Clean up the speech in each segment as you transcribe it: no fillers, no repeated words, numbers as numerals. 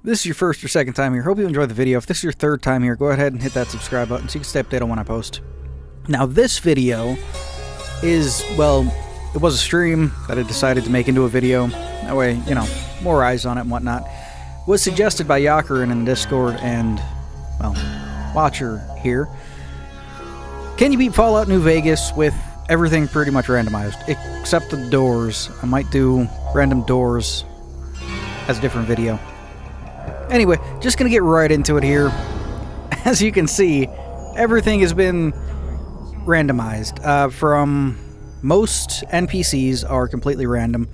this is your first or second time here, hope you enjoyed the video. If this is your third time here, go ahead and hit that subscribe button so you can stay updated on when I post. Now, this video is, well, it was a stream that I decided to make into a video. That way, you know, more eyes on it and whatnot. Was suggested by Yakurin in Discord and, well, Watcher here. Can you beat Fallout New Vegas with everything pretty much randomized, except the doors? I might do random doors as a different video. Anyway, just gonna get right into it here. As you can see, everything has been randomized. From most NPCs are completely random.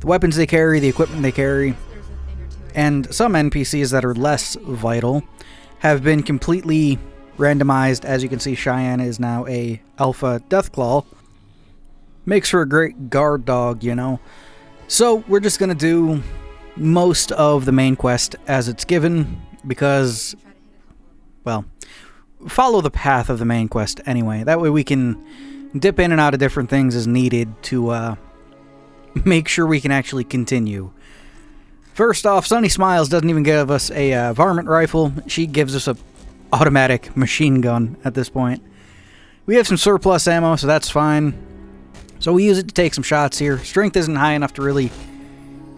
The weapons they carry, the equipment they carry, and some NPCs that are less vital have been completely randomized. As you can see, Cheyenne is now a Alpha Deathclaw. Makes for a great guard dog, you know. So we're just gonna do most of the main quest as it's given, because, well, follow the path of the main quest anyway. That way we can dip in and out of different things as needed to make sure we can actually continue. First off, Sunny Smiles doesn't even give us a varmint rifle. She gives us a automatic machine gun at this point. We have some surplus ammo, so that's fine. So we use it to take some shots here. Strength isn't high enough to really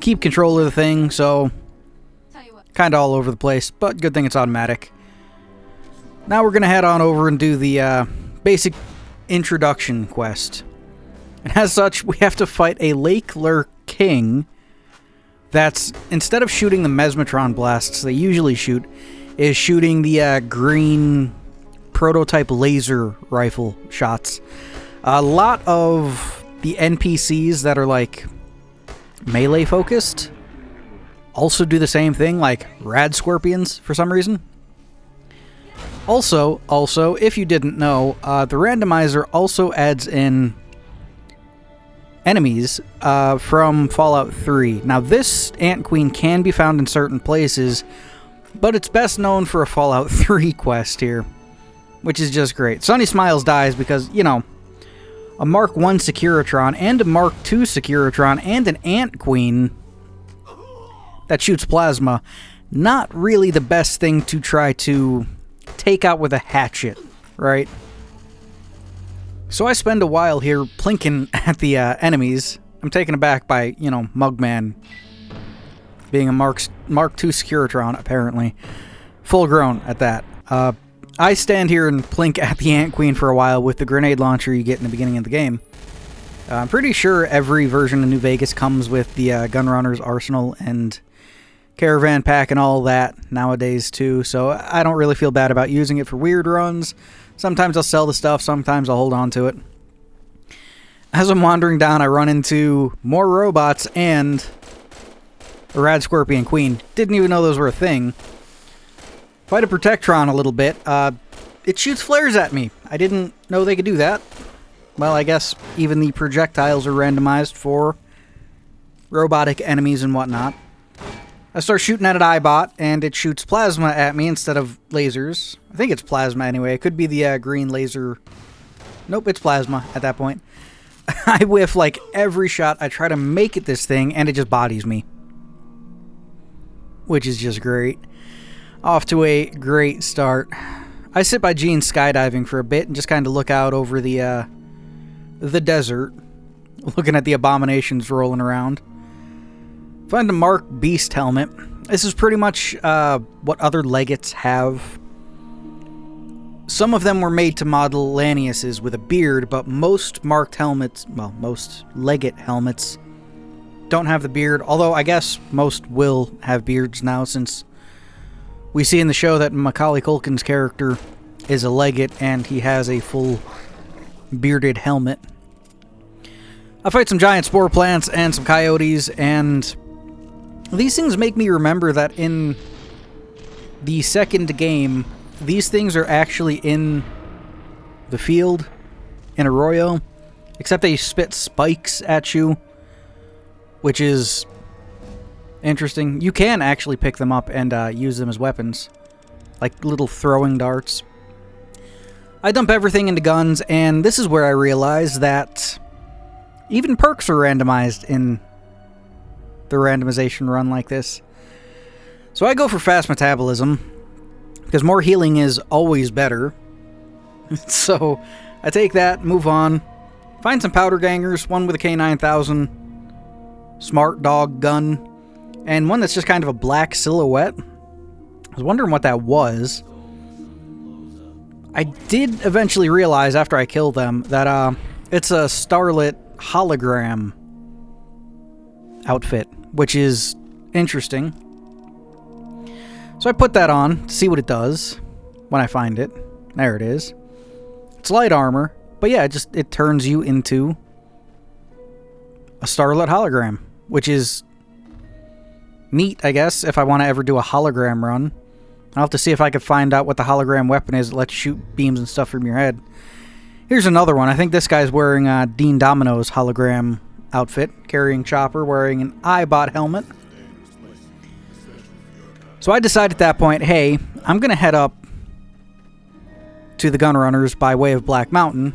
keep control of the thing, so kind of all over the place, but good thing it's automatic. Now we're going to head on over and do the basic introduction quest. And as such, we have to fight a Lake Lure King that's, instead of shooting the Mesmetron blasts they usually shoot, is shooting the green prototype laser rifle shots. A lot of the NPCs that are like melee focused also do the same thing, like rad scorpions for some reason. Also, if you didn't know, the randomizer also adds in enemies from Fallout 3. Now, this Ant Queen can be found in certain places, but it's best known for a Fallout 3 quest here, which is just great. Sunny Smiles dies because, you know, a Mark I Securitron and a Mark II Securitron and an Ant Queen that shoots plasma, not really the best thing to try to take out with a hatchet, right? So I spend a while here plinking at the enemies. I'm taken aback by, you know, Mugman being a Mark II Securitron, apparently. Full grown at that. I stand here and plink at the Ant Queen for a while with the grenade launcher you get in the beginning of the game. I'm pretty sure every version of New Vegas comes with the Gunrunner's Arsenal and Caravan Pack and all that nowadays too, so I don't really feel bad about using it for weird runs. Sometimes I'll sell the stuff, sometimes I'll hold on to it. As I'm wandering down, I run into more robots and a Rad Scorpion Queen. Didn't even know those were a thing. Fight a Protectron a little bit. It shoots flares at me. I didn't know they could do that. Well, I guess even the projectiles are randomized for robotic enemies and whatnot. I start shooting at an Eyebot, and it shoots plasma at me instead of lasers. I think it's plasma anyway. It could be the green laser. Nope, it's plasma at that point. I whiff like every shot. I try to make it this thing, and it just bodies me, which is just great. Off to a great start. I sit by Gene skydiving for a bit and just kind of look out over the desert, looking at the abominations rolling around. Find a Mark Beast helmet. This is pretty much what other legates have. Some of them were made to model Lanius's with a beard, but most marked helmets, well, most legate helmets don't have the beard, although I guess most will have beards now, since we see in the show that Macaulay Culkin's character is a legate and he has a full bearded helmet. I fight some giant spore plants and some coyotes, and these things make me remember that in the second game, these things are actually in the field in Arroyo, except they spit spikes at you, which is interesting. You can actually pick them up and use them as weapons, like little throwing darts. I dump everything into guns, and this is where I realize that even perks are randomized in the randomization run like this. So So I go for fast metabolism, because more healing is always better. So I take that, move on. Find some powder gangers, one with a K9000, smart dog gun, and one that's just kind of a black silhouette. I was wondering what that was. I did eventually realize after I killed them that it's a starlit hologram outfit, which is interesting. So I put that on to see what it does when I find it. There it is. It's light armor, but yeah, it turns you into a starlit hologram, which is neat, I guess, if I want to ever do a hologram run. I'll have to see if I could find out what the hologram weapon is that lets you shoot beams and stuff from your head. Here's another one. I think this guy's wearing Dean Domino's hologram outfit, carrying Chopper, wearing an iBot helmet. So I decided at that point, hey, I'm going to head up to the Gunrunners by way of Black Mountain.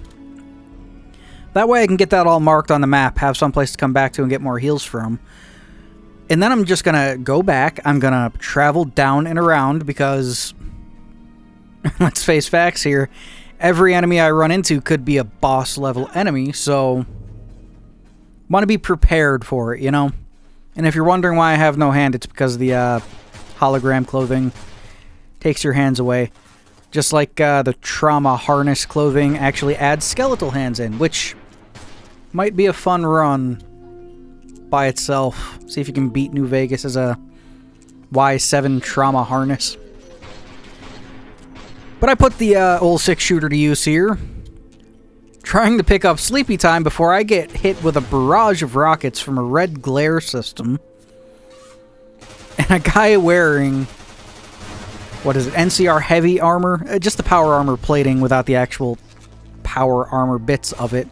That way I can get that all marked on the map, have someplace to come back to and get more heals from. And then I'm just going to go back. I'm going to travel down and around because, let's face facts here, every enemy I run into could be a boss level enemy, so want to be prepared for it, you know? And if you're wondering why I have no hand, it's because the hologram clothing takes your hands away. Just like the trauma harness clothing actually adds skeletal hands in, which might be a fun run by itself. See if you can beat New Vegas as a Y7 trauma harness. But I put the old 6-shooter to use here, trying to pick up sleepy time before I get hit with a barrage of rockets from a red glare system. And a guy wearing, what is it, NCR heavy armor? Just the power armor plating without the actual power armor bits of it.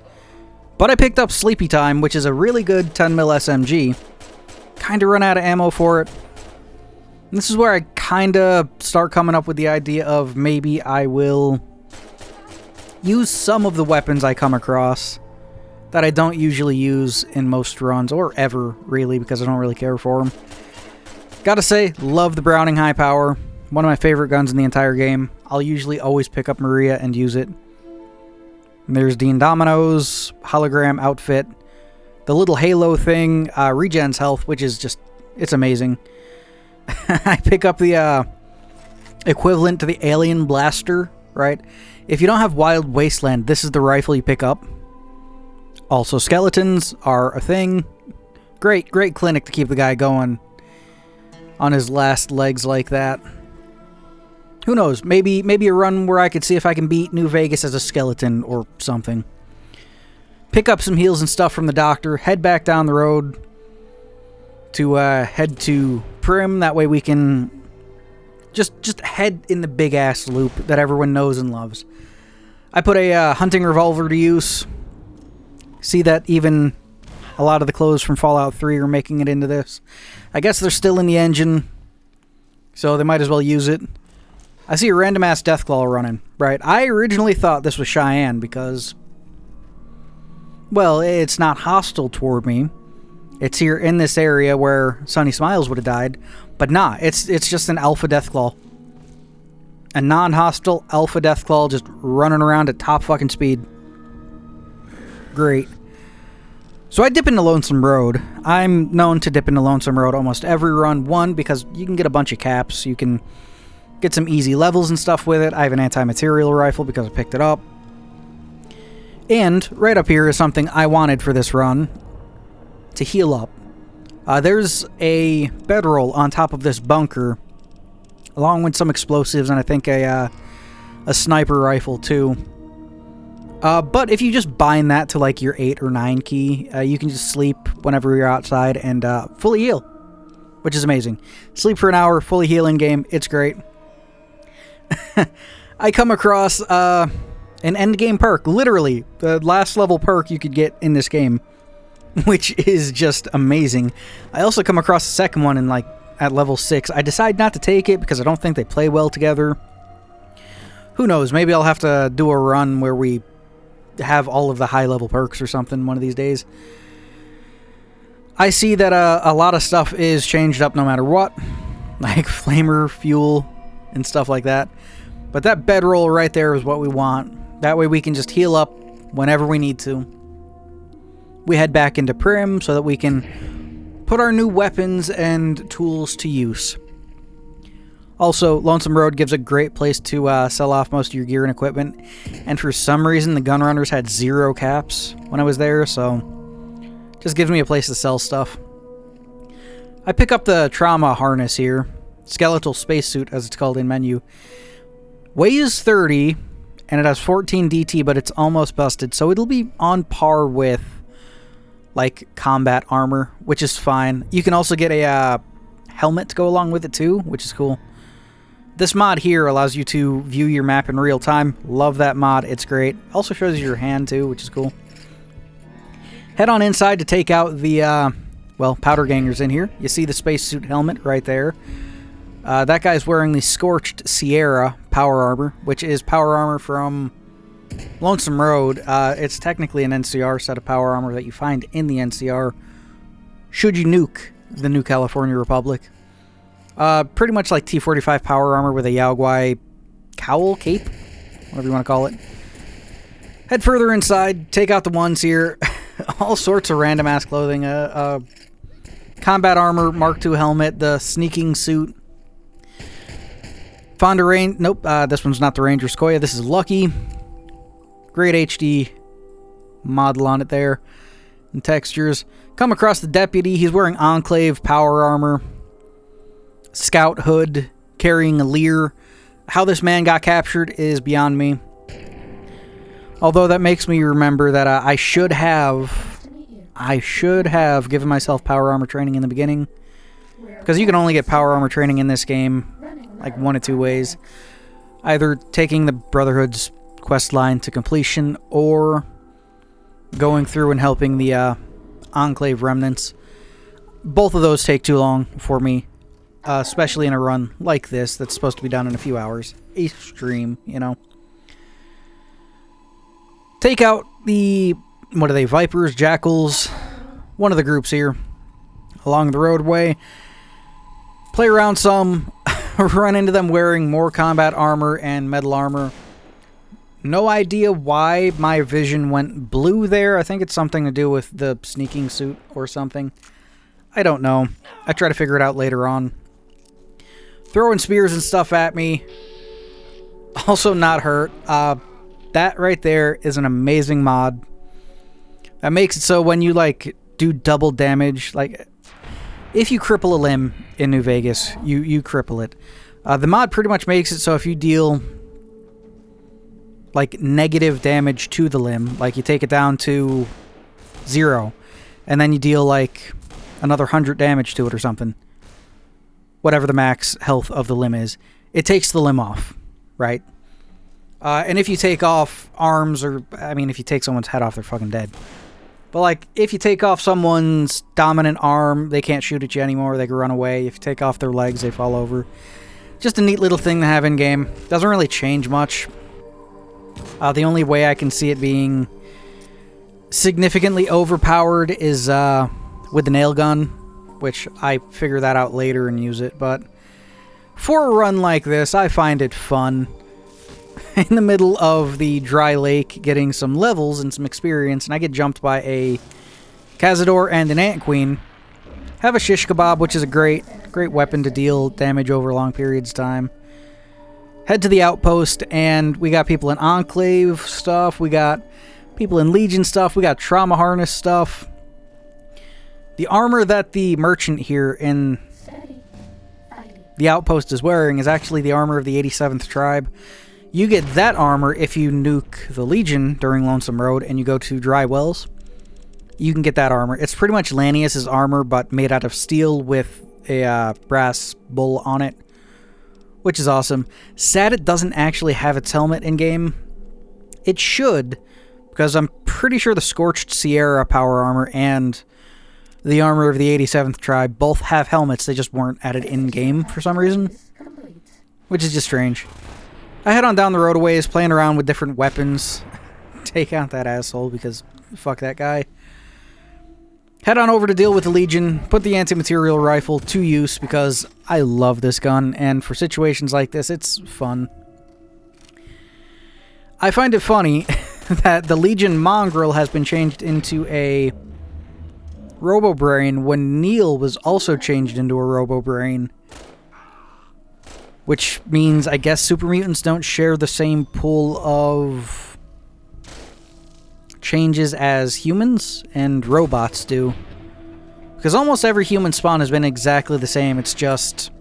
But I picked up Sleepy Time, which is a really good 10mm SMG. Kinda run out of ammo for it. And this is where I kinda start coming up with the idea of maybe I will use some of the weapons I come across that I don't usually use in most runs, or ever, really, because I don't really care for them. Gotta say, love the Browning High Power. One of my favorite guns in the entire game. I'll usually always pick up Maria and use it. And there's Dean Domino's hologram outfit. The little halo thing regens health, which is just, it's amazing. I pick up the equivalent to the alien blaster, right? If you don't have Wild Wasteland, this is the rifle you pick up. Also, skeletons are a thing. Great clinic to keep the guy going on his last legs like that. Who knows? Maybe a run where I could see if I can beat New Vegas as a skeleton or something. Pick up some heals and stuff from the doctor. Head back down the road to head to Prim. That way we can just head in the big ass loop that everyone knows and loves. I put a hunting revolver to use. See that even a lot of the clothes from Fallout 3 are making it into this. I guess they're still in the engine, so they might as well use it. I see a random ass Deathclaw running, right? I originally thought this was Cheyenne because, well, it's not hostile toward me. It's here in this area where Sunny Smiles would have died, but nah, it's just an Alpha Deathclaw. A non-hostile Alpha Deathclaw just running around at top fucking speed. Great. So I dip into Lonesome Road. I'm known to dip into Lonesome Road almost every run. One, because you can get a bunch of caps. You can get some easy levels and stuff with it. I have an anti-material rifle because I picked it up. And right up here is something I wanted for this run. To heal up. There's a bedroll on top of this bunker, along with some explosives and I think a sniper rifle too. But if you just bind that to like your 8 or 9 key, you can just sleep whenever you're outside and fully heal, which is amazing. Sleep for an hour, fully heal in game. It's great. I come across an end game perk, literally the last level perk you could get in this game, which is just amazing. I also come across a second one in like at level 6. I decide not to take it because I don't think they play well together. Who knows? Maybe I'll have to do a run where we have all of the high level perks or something one of these days. I see that a lot of stuff is changed up no matter what. like flamer fuel and stuff like that. But that bedroll right there is what we want. That way we can just heal up whenever we need to. We head back into Prim so that we can put our new weapons and tools to use. Also, Lonesome Road gives a great place to sell off most of your gear and equipment. And for some reason, the gunrunners had 0 caps when I was there, so just gives me a place to sell stuff. I pick up the trauma harness here. Skeletal spacesuit, as it's called in menu. Weighs 30, and it has 14 DT, but it's almost busted, so it'll be on par with, like, combat armor, which is fine. You can also get a helmet to go along with it, too, which is cool. This mod here allows you to view your map in real time. Love that mod. It's great. Also shows you your hand, too, which is cool. Head on inside to take out the, well, powder gangers in here. You see the spacesuit helmet right there. That guy's wearing the Scorched Sierra power armor, which is power armor from Lonesome Road. It's technically an NCR set of power armor that you find in the NCR should you nuke the New California Republic. Pretty much like T-45 power armor with a Yaogwai cowl, cape, whatever you want to call it. Head further inside, take out the ones here. All sorts of random ass clothing. Combat armor, Mark II helmet, the sneaking suit. Fonda Rain, nope, this one's not the Ranger Sequoia, this is Lucky. Great HD model on it there. And textures. Come across the deputy, he's wearing Enclave power armor. Scout hood, carrying a leer. How this man got captured is beyond me. Although that makes me remember that I should have given myself power armor training in the beginning. Because you can only get power armor training in this game like one of two ways. Either taking the Brotherhood's quest line to completion or going through and helping the Enclave remnants. Both of those take too long for me. Especially in a run like this that's supposed to be done in a few hours. A stream, you know. Take out the, what are they, Vipers, Jackals, one of the groups here along the roadway. Play around some, run into them wearing more combat armor and metal armor. No idea why my vision went blue there. I think it's something to do with the sneaking suit or something. I don't know. I try to figure it out later on. Throwing spears and stuff at me. Also not hurt. That right there is an amazing mod. That makes it so when you, like, do double damage, like, if you cripple a limb in New Vegas, you cripple it. The mod pretty much makes it so if you deal, like, negative damage to the limb, like you take it down to 0, and then you deal, like, another 100 damage to it or something, whatever the max health of the limb is, it takes the limb off, right? And if you take off arms, or, I mean, if you take someone's head off, they're fucking dead. But, like, if you take off someone's dominant arm, they can't shoot at you anymore, they can run away. If you take off their legs, they fall over. Just a neat little thing to have in-game. Doesn't really change much. The only way I can see it being significantly overpowered is with the nail gun, which I figure that out later and use it. But for a run like this, I find it fun. In the middle of the dry lake, getting some levels and some experience, and I get jumped by a Cazador and an Ant Queen. Have a shish kebab, which is a great weapon to deal damage over long periods of time. Head to the outpost, and we got people in Enclave stuff, we got people in Legion stuff, we got trauma harness stuff. The armor that the merchant here in the outpost is wearing is actually the armor of the 87th tribe. You get that armor if you nuke the Legion during Lonesome Road and you go to Dry Wells. You can get that armor. It's pretty much Lanius' armor, but made out of steel with a brass bull on it, which is awesome. Sad it doesn't actually have its helmet in-game. It should, because I'm pretty sure the Scorched Sierra power armor and the armor of the 87th tribe both have helmets. They just weren't added in-game for some reason, which is just strange. I head on down the road a ways, playing around with different weapons. Take out that asshole, because fuck that guy. Head on over to deal with the Legion, put the anti-material rifle to use because I love this gun, and for situations like this, it's fun. I find it funny that the Legion Mongrel has been changed into a Robo-Brain when Neil was also changed into a Robo-Brain. Which means, I guess, super mutants don't share the same pool of changes as humans and robots do. Because almost every human spawn has been exactly the same. It's just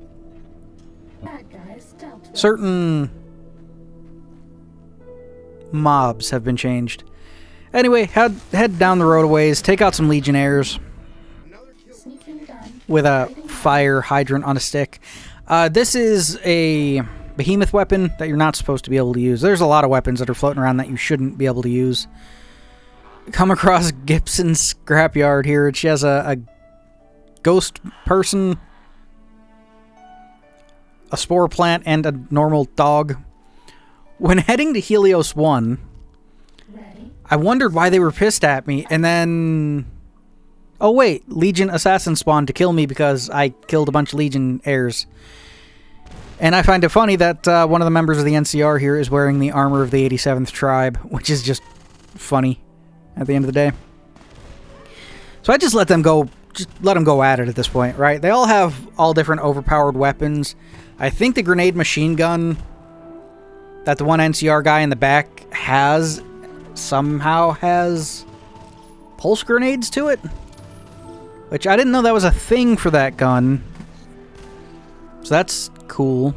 certain mobs have been changed. Anyway, head down the road a ways, take out some Legionnaires with a fire hydrant on a stick. This is a behemoth weapon that you're not supposed to be able to use. There's a lot of weapons that are floating around that you shouldn't be able to use. Come across Gibson's scrapyard here. She has a ghost person, a spore plant, and a normal dog. When heading to Helios 1, I wondered why they were pissed at me, and then... Oh wait, Legion Assassin spawned to kill me because I killed a bunch of Legion heirs. And I find it funny that one of the members of the NCR here is wearing the armor of the 87th Tribe, which is just funny at the end of the day. So I just let them go at it at this point, right? They all have all different overpowered weapons. I think the grenade machine gun that the one NCR guy in the back has somehow has pulse grenades to it. Which I didn't know that was a thing for that gun. So that's cool.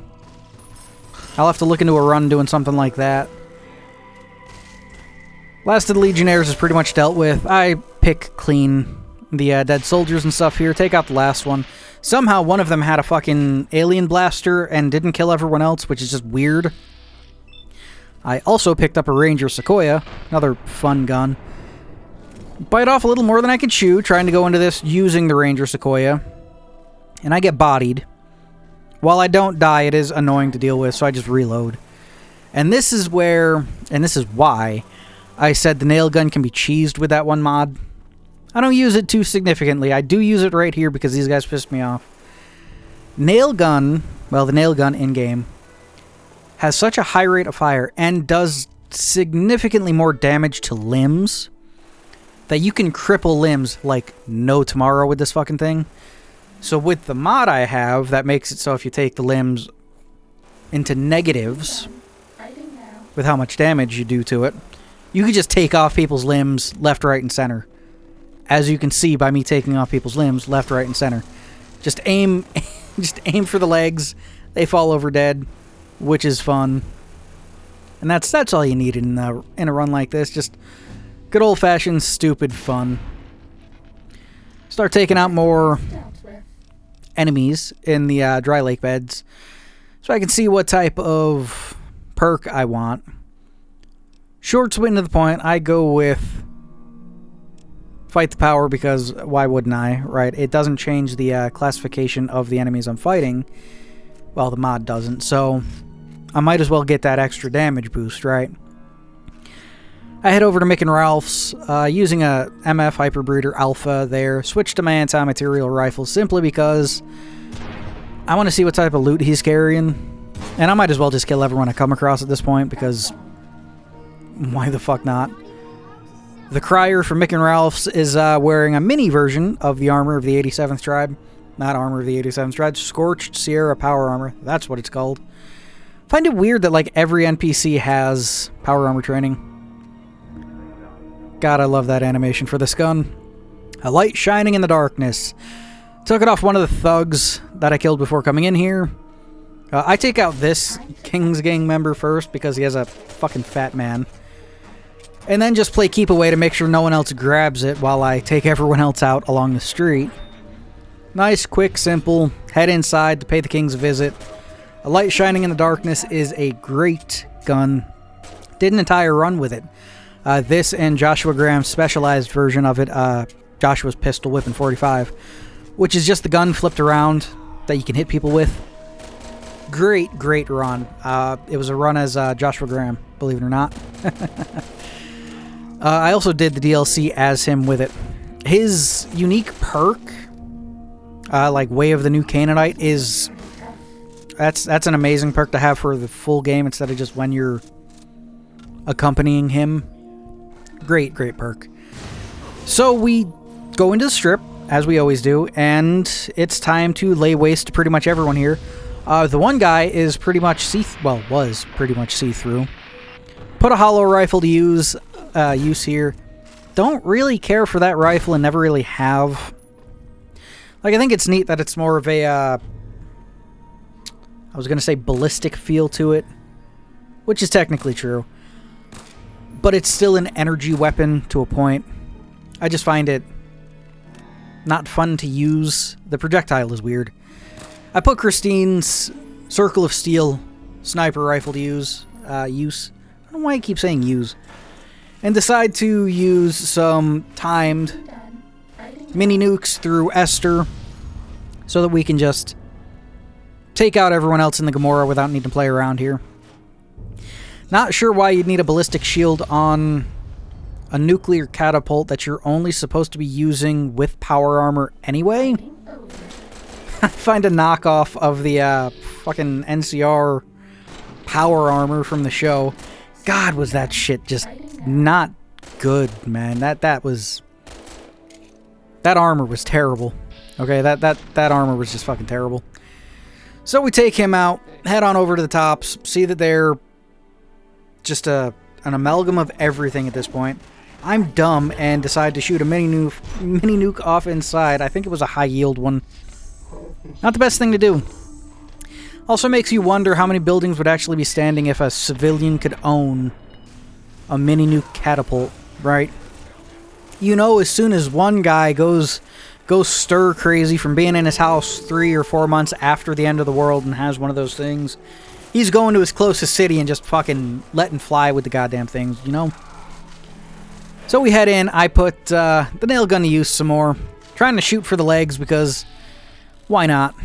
I'll have to look into a run doing something like that. Last of the Legionnaires is pretty much dealt with. I pick clean the dead soldiers and stuff here. Take out the last one. Somehow one of them had a fucking alien blaster and didn't kill everyone else, which is just weird. I also picked up a Ranger Sequoia. Another fun gun. Bite off a little more than I can chew, trying to go into this using the Ranger Sequoia. And I get bodied. While I don't die, it is annoying to deal with, so I just reload. And this is where, and this is why, I said the nail gun can be cheesed with that one mod. I don't use it too significantly. I do use it right here because these guys pissed me off. Nail gun, well, the nail gun in-game, has such a high rate of fire and does significantly more damage to limbs that you can cripple limbs like no tomorrow with this fucking thing. So with the mod I have, that makes it so if you take the limbs into negatives with how much damage you do to it, you can just take off people's limbs left, right, and center. As you can see by me taking off people's limbs left, right, and center. Just aim just aim for the legs, they fall over dead, which is fun. And that's all you need in a run like this, just good old-fashioned stupid fun. Start taking out more enemies in the dry lake beds so I can see what type of perk I want. Short, sweet, and to the point, I go with Fight the Power because why wouldn't I, right? It doesn't change the classification of the enemies I'm fighting. Well, the mod doesn't, so I might as well get that extra damage boost, right? I head over to Mick and Ralph's, using a MF Hyperbreeder Alpha there. Switch to my anti-material rifle simply because I want to see what type of loot he's carrying. And I might as well just kill everyone I come across at this point because why the fuck not? The Crier from Mick and Ralph's is wearing a mini version of the armor of the 87th Tribe. Not armor of the 87th Tribe, Scorched Sierra Power Armor. That's what it's called. Find it weird that like every NPC has power armor training. God, I love that animation for this gun. A light shining in the darkness. Took it off one of the thugs that I killed before coming in here. I take out this King's Gang member first because he has a fucking fat man. And then just play keep away to make sure no one else grabs it while I take everyone else out along the street. Nice, quick, simple. Head inside to pay the kings a visit. A light shining in the darkness is a great gun. Did an entire run with it. This and Joshua Graham's specialized version of it, Joshua's Pistol Whip in 45, which is just the gun flipped around that you can hit people with. Great, great run. It was a run as Joshua Graham, believe it or not. I also did the DLC as him with it. his unique perk, like Way of the New Canaanite, is... That's an amazing perk to have for the full game instead of just when you're accompanying him. Great perk. So we go into the strip, as we always do, and it's time to lay waste to pretty much everyone here. The one guy is pretty much was pretty much see-through. Put a hollow rifle to use here. Don't really care for that rifle and never really have. Like, I think it's neat that it's more of a... I was going to say ballistic feel to it, which is technically true. But it's still an energy weapon to a point. I just find it not fun to use. The projectile is weird. I put Christine's Circle of Steel sniper rifle to use. I don't know why I keep saying use. And decide to use some timed mini nukes through Esther so that we can just take out everyone else in the Gamorra without needing to play around here. Not sure why you'd need a ballistic shield on a nuclear catapult that you're only supposed to be using with power armor anyway. I find a knockoff of the fucking NCR power armor from the show. God, was that shit just not good, man. That armor was terrible. Okay, that armor was just fucking terrible. So we take him out, head on over to the tops, see that they're just an amalgam of everything at this point. I'm dumb and decide to shoot a mini nuke off inside. I think it was a high yield one. Not the best thing to do. Also makes you wonder how many buildings would actually be standing if a civilian could own a mini nuke catapult, right? You know, as soon as one guy goes stir crazy from being in his house 3 or 4 months after the end of the world and has one of those things, he's going to his closest city and just fucking letting fly with the goddamn things, you know? So we head in. I put the nail gun to use some more. Trying to shoot for the legs because why not?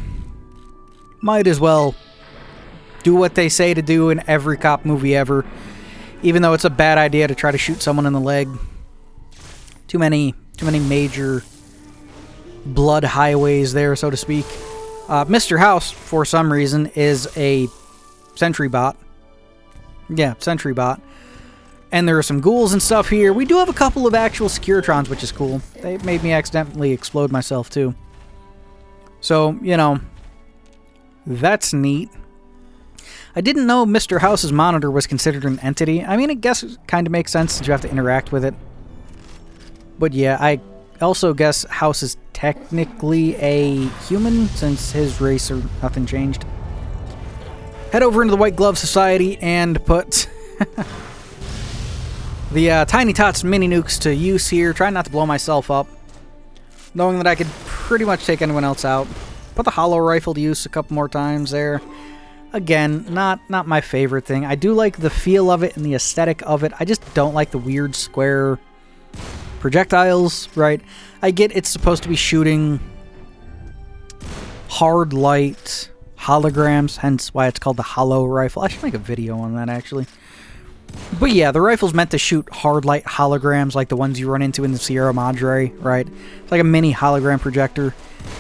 Might as well do what they say to do in every cop movie ever. Even though it's a bad idea to try to shoot someone in the leg. Too many major blood highways there, so to speak. Mr. House, for some reason, is a sentry bot. Yeah, sentry bot. And there are some ghouls and stuff here. We do have a couple of actual Securitrons, which is cool. They made me accidentally explode myself, too. So, you know, that's neat. I didn't know Mr. House's monitor was considered an entity. I mean, I guess it kind of makes sense since you have to interact with it. But yeah, I also guess House is technically a human since his race or nothing changed. Head over into the White Glove Society and put the Tiny Tots mini nukes to use here. Trying not to blow myself up, knowing that I could pretty much take anyone else out. Put the hollow rifle to use a couple more times there. Again, not my favorite thing. I do like the feel of it and the aesthetic of it. I just don't like the weird square projectiles, right? I get it's supposed to be shooting hard light holograms, hence why it's called the hollow rifle. I should make a video on that, actually. But yeah, the rifle's meant to shoot hard light holograms like the ones you run into in the Sierra Madre, right? It's like a mini hologram projector.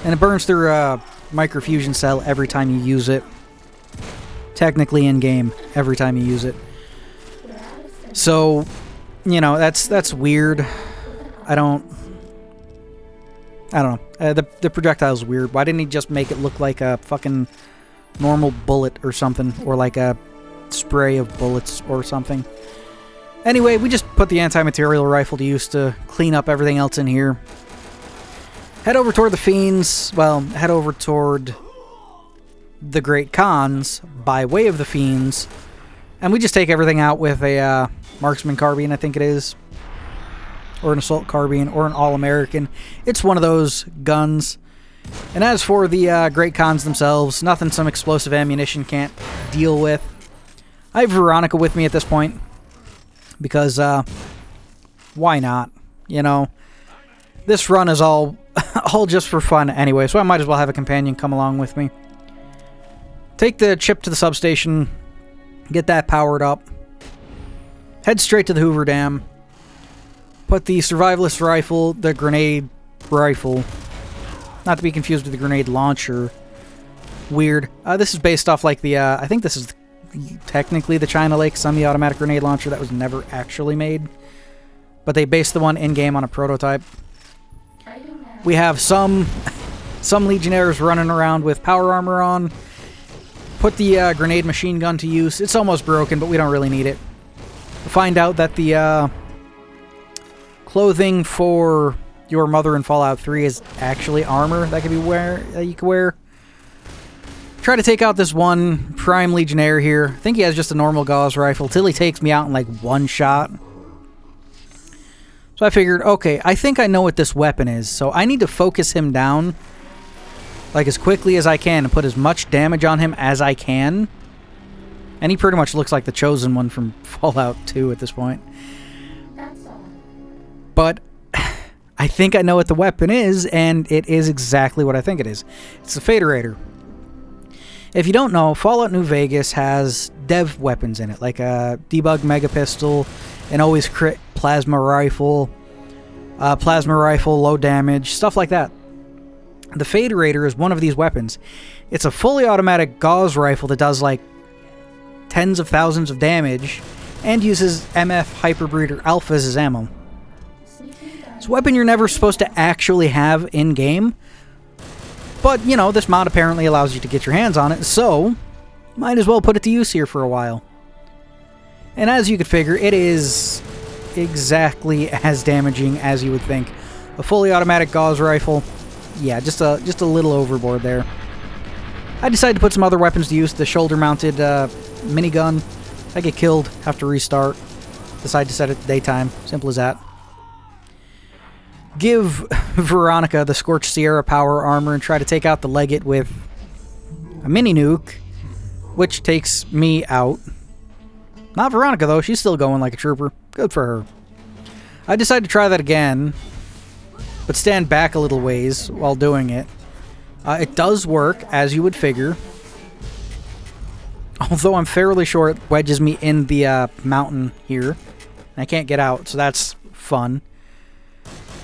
And it burns through a microfusion cell every time you use it. Technically in-game, every time you use it. So, you know, that's weird. I don't know. The projectile's weird. Why didn't he just make it look like a fucking normal bullet or something? Or like a spray of bullets or something. Anyway, we just put the anti-material rifle to use to clean up everything else in here. Head over toward the Fiends. Well, head over toward the Great Khans by way of the Fiends. And we just take everything out with a marksman carbine, I think it is. Or an assault carbine, or an all-American. It's one of those guns. And as for the Great Khans themselves, nothing some explosive ammunition can't deal with. I have Veronica with me at this point. Because, why not? You know, this run is all just for fun anyway, so I might as well have a companion come along with me. Take the chip to the substation, get that powered up. Head straight to the Hoover Dam. Put the survivalist rifle, the grenade rifle, not to be confused with the grenade launcher. Weird. This is based off like the, I think this is technically the China Lake semi-automatic grenade launcher that was never actually made. But they based the one in-game on a prototype. We have some Legionnaires running around with power armor on. Put the grenade machine gun to use. It's almost broken, but we don't really need it. We find out that the clothing for your mother in Fallout 3 is actually armor that you can wear. Try to take out this one Prime Legionnaire here. I think he has just a normal gauze rifle till he takes me out in like one shot. So I figured, okay, I think I know what this weapon is, so I need to focus him down like as quickly as I can and put as much damage on him as I can. And he pretty much looks like the chosen one from Fallout 2 at this point. But I think I know what the weapon is, and it is exactly what I think it is. It's the Federator. If you don't know, Fallout New Vegas has dev weapons in it, like a debug mega pistol, an always crit plasma rifle, low damage, stuff like that. The Federator is one of these weapons. It's a fully automatic gauze rifle that does like tens of thousands of damage and uses MF Hyperbreeder Alpha as ammo. It's a weapon you're never supposed to actually have in-game. But, you know, this mod apparently allows you to get your hands on it, so might as well put it to use here for a while. And as you could figure, it is exactly as damaging as you would think. A fully automatic gauze rifle, yeah, just a little overboard there. I decided to put some other weapons to use. The shoulder-mounted minigun. I get killed, have to restart. Decide to set it to daytime. Simple as that. Give Veronica the Scorched Sierra power armor and try to take out the Legate with a mini nuke, which takes me out. Not Veronica, though. She's still going like a trooper. Good for her. I decided to try that again, but stand back a little ways while doing it. It does work, as you would figure. Although I'm fairly sure it wedges me in the mountain here. I can't get out, so that's fun.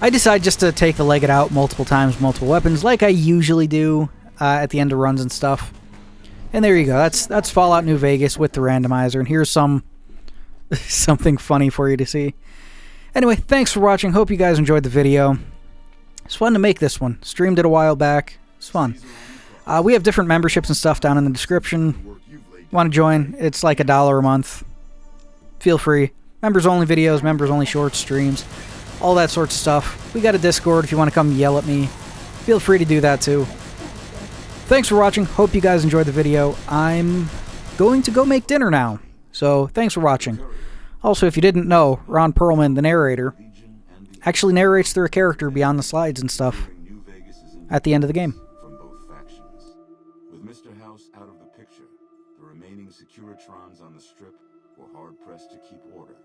I decide just to take the Legate out multiple times, multiple weapons, like I usually do at the end of runs and stuff. And there you go. That's Fallout New Vegas with the randomizer. And here's something funny for you to see. Anyway, thanks for watching. Hope you guys enjoyed the video. It's fun to make this one. Streamed it a while back. It's fun. We have different memberships and stuff down in the description. Want to join? It's like $1 a month. Feel free. Members only videos, members only shorts, streams, all that sorts of stuff. We got a Discord if you want to come yell at me. Feel free to do that too. Thanks for watching. Hope you guys enjoyed the video. I'm going to go make dinner now. So, thanks for watching. Also, if you didn't know, Ron Perlman, the narrator, actually narrates through a character beyond the slides and stuff at the end of the game. With Mr. House out of the picture, the remaining Securitrons on the Strip were hard-pressed to keep order.